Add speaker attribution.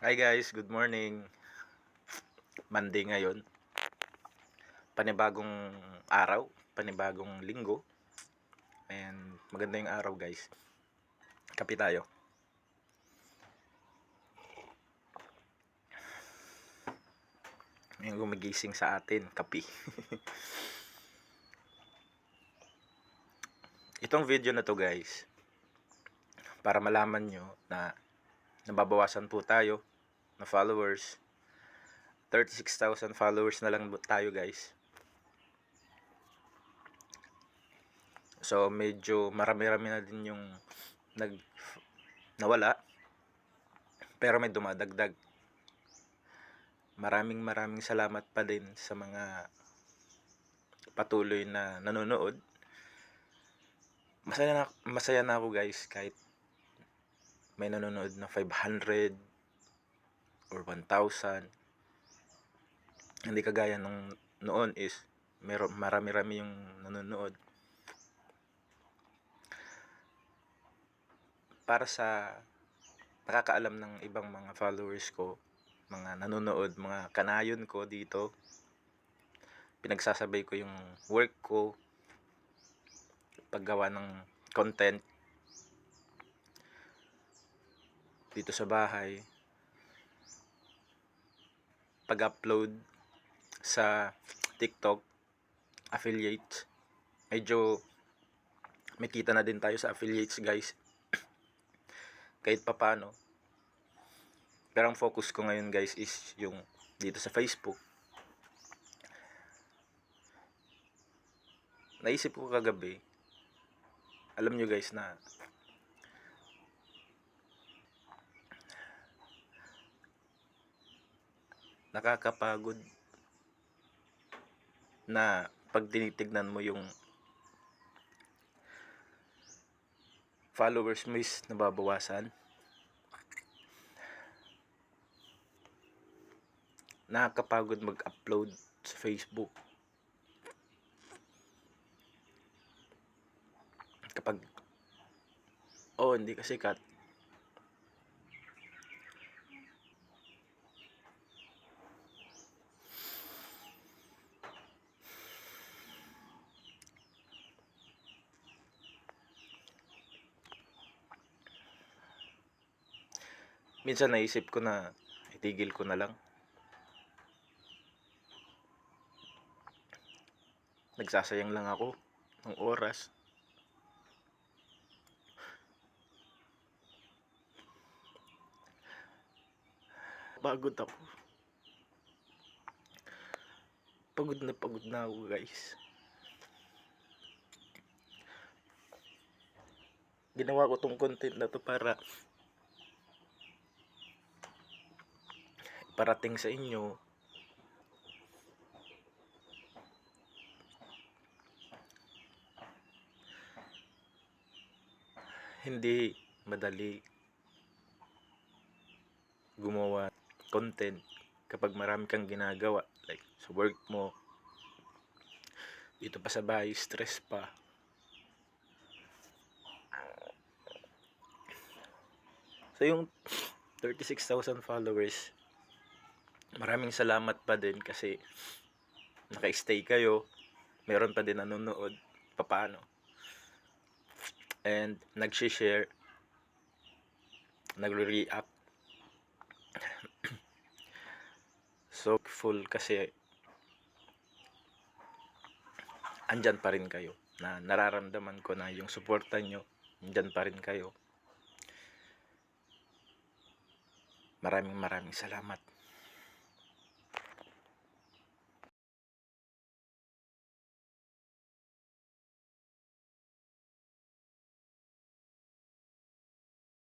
Speaker 1: Hi guys, good morning. Monday ngayon. Panibagong araw, panibagong linggo. And maganda yung araw guys. Kape tayo. Yung gumigising sa atin, kape. Itong video na to guys, para malaman nyo na nababawasan po tayo na followers. 36,000 followers na lang tayo guys. So medyo marami-rami na din yung nawala. Pero may dumadagdag. Maraming salamat pa din sa mga patuloy na nanonood. Masaya na ako guys kahit may nanonood na 500 or 1,000. Hindi kagaya nung noon is marami-rami yung nanonood. Para sa nakakaalam ng ibang mga followers ko, mga nanonood, mga kanayon ko dito, pinagsasabay ko yung work ko, paggawa ng content dito sa bahay, pag-upload sa TikTok, affiliates. Medyo may kita na din tayo sa affiliates guys. Kahit papano. Pero ang focus ko ngayon guys is yung dito sa Facebook. Naisip ko kagabi, alam nyo guys na nakakapagod na pag tinitignan mo yung followers mo is nababawasan. Nakakapagod mag-upload sa Facebook. Kapag hindi kasi cut. Minsan naisip ko na itigil ko na lang. Nagsasayang lang ako ng oras. Pagod ako. Pagod na ako guys. Ginawa ko tong content na to para iparating sa inyo hindi madali gumawa content kapag marami kang ginagawa, like sa work mo, dito pa sa bahay, stress pa. So yung 36,000 followers, maraming salamat pa din kasi naka-stay kayo, meron pa din nanonood papaano, and nag-share, nagre-react. So full kasi andyan pa rin kayo, na nararamdaman ko na yung suporta nyo, andyan pa rin kayo. Maraming salamat.